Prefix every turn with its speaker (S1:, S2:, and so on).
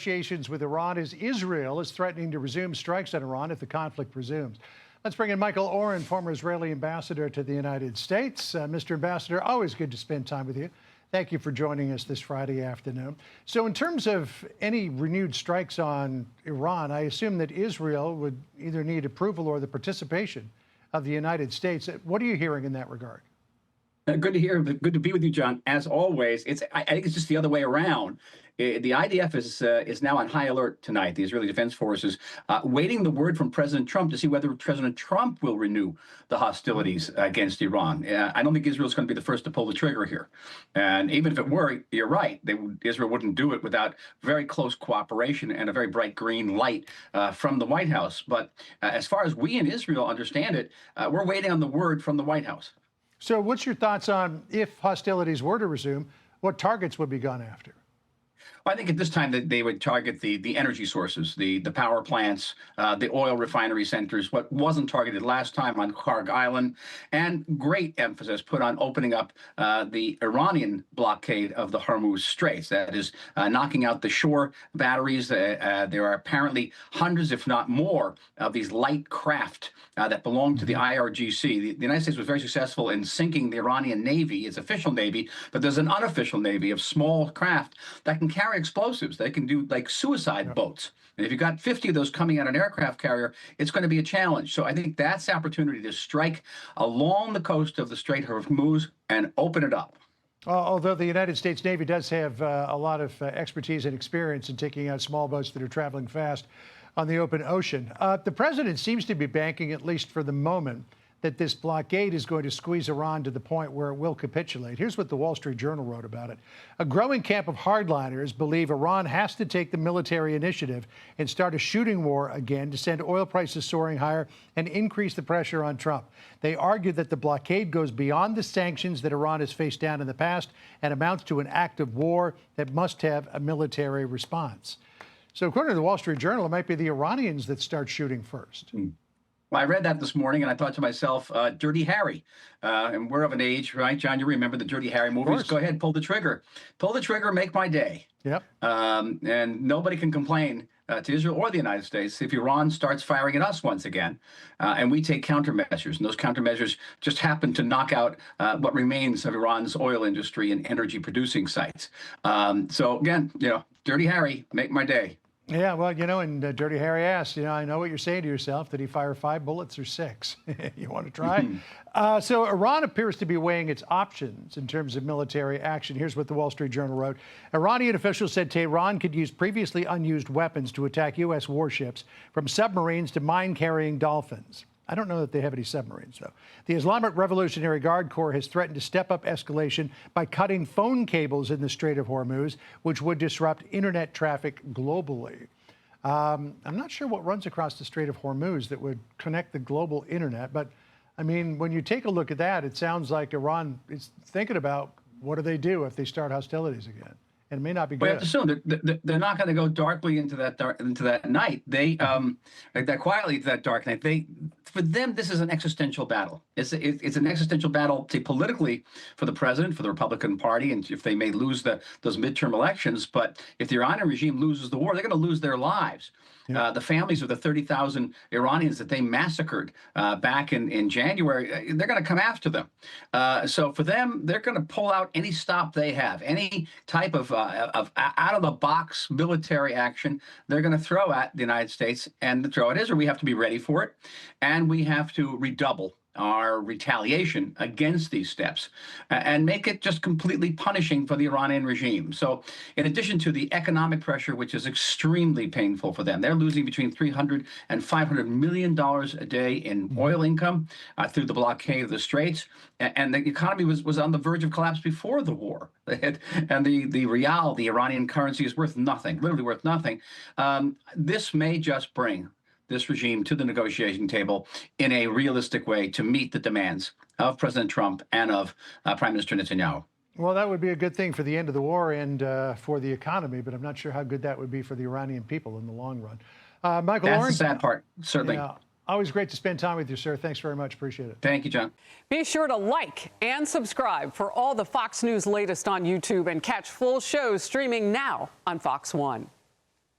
S1: negotiations with Iran as Israel is threatening to resume strikes on Iran if the conflict resumes. Let's bring in Michael Oren, former Israeli ambassador to the United States. Mr. Ambassador, always good to spend time with you. Thank you for joining us this Friday afternoon. So in terms of any renewed strikes on Iran, I assume that Israel would either need approval or the participation of the United States. What are you hearing in that regard?
S2: Good to hear. Good to be with you, John. As always, I think it's just the other way around. The IDF is now on high alert tonight. The Israeli Defense Forces waiting the word from President Trump to see whether President Trump will renew the hostilities against Iran. I don't think Israel's going to be the first to pull the trigger here. And even if it were, you're right. Israel wouldn't do it without very close cooperation and a very bright green light from the White House. But as far as we in Israel understand it, we're waiting on the word from the White House.
S1: So what's your thoughts on, if hostilities were to resume, what targets would be gone after?
S2: Well, I think at this time that they would target the energy sources, the power plants, the oil refinery centers, what wasn't targeted last time on Karg Island, and great emphasis put on opening up the Iranian blockade of the Hormuz Straits. That is knocking out the shore batteries. There are apparently hundreds, if not more, of these light craft that belong to the IRGC. The United States was very successful in sinking the Iranian Navy, its official Navy, but there's an unofficial Navy of small craft that can carry explosives. They can do like suicide boats. And if you've got 50 of those coming out of an aircraft carrier, it's going to be a challenge. So I think that's the opportunity to strike along the coast of the Strait of Hormuz and open it up.
S1: Although the United States Navy does have a lot of expertise and experience in taking out small boats that are traveling fast on the open ocean. The president seems to be banking, at least for the moment, that this blockade is going to squeeze Iran to the point where it will capitulate. Here's what the Wall Street Journal wrote about it. A growing camp of hardliners believe Iran has to take the military initiative and start a shooting war again to send oil prices soaring higher and increase the pressure on Trump. They argue that the blockade goes beyond the sanctions that Iran has faced down in the past and amounts to an act of war that must have a military response. So according to the Wall Street Journal, it might be the Iranians that start shooting first.
S2: Well, I read that this morning, and I thought to myself, Dirty Harry. And we're of an age, right, John? You remember the Dirty Harry movies? Go ahead, pull the trigger. Pull the trigger, make my day.
S1: Yep.
S2: And nobody can complain to Israel or the United States if Iran starts firing at us once again, and we take countermeasures. And those countermeasures just happen to knock out what remains of Iran's oil industry and energy-producing sites. So again, Dirty Harry, make my day.
S1: Yeah, well, and Dirty Harry asked, I know what you're saying to yourself. Did he fire 5 bullets or 6? You want to try? So Iran appears to be weighing its options in terms of military action. Here's what the Wall Street Journal wrote. Iranian officials said Tehran could use previously unused weapons to attack U.S. warships, from submarines to mine-carrying dolphins. I don't know that they have any submarines, though. The Islamic Revolutionary Guard Corps has threatened to step up escalation by cutting phone cables in the Strait of Hormuz, which would disrupt internet traffic globally. I'm not sure what runs across the Strait of Hormuz that would connect the global internet, but I mean, when you take a look at that, it sounds like Iran is thinking about what do they do if they start hostilities again. And it may not be good.
S2: We have to assume they're not going to go darkly into that night. That quietly into that dark night. For them, this is an existential battle. It's an existential battle, say, politically, for the president, for the Republican Party, and if they may lose those midterm elections. But if the Iranian regime loses the war, they're going to lose their lives. Yeah. The families of the 30,000 Iranians that they massacred back in January, they're going to come after them. So for them, they're going to pull out any stop they have, any type of out-of-the-box military action they're going to throw at the United States and throw at Israel. We have to be ready for it, and we have to redouble our retaliation against these steps and make it just completely punishing for the Iranian regime. So in addition to the economic pressure, which is extremely painful for them, they're losing between $300 and $500 million a day in oil income through the blockade of the Straits. And the economy was on the verge of collapse before the war. And the rial, the Iranian currency, is worth nothing, literally worth nothing. This may just bring this regime to the negotiating table in a realistic way to meet the demands of President Trump and of Prime Minister Netanyahu.
S1: Well, that would be a good thing for the end of the war and for the economy, but I'm not sure how good that would be for the Iranian people in the long run. Michael Oren.
S2: That's the sad part, certainly.
S1: Yeah, always great to spend time with you, sir. Thanks very much. Appreciate it.
S2: Thank you, John.
S3: Be sure to like and subscribe for all the Fox News latest on YouTube, and catch full shows streaming now on Fox One.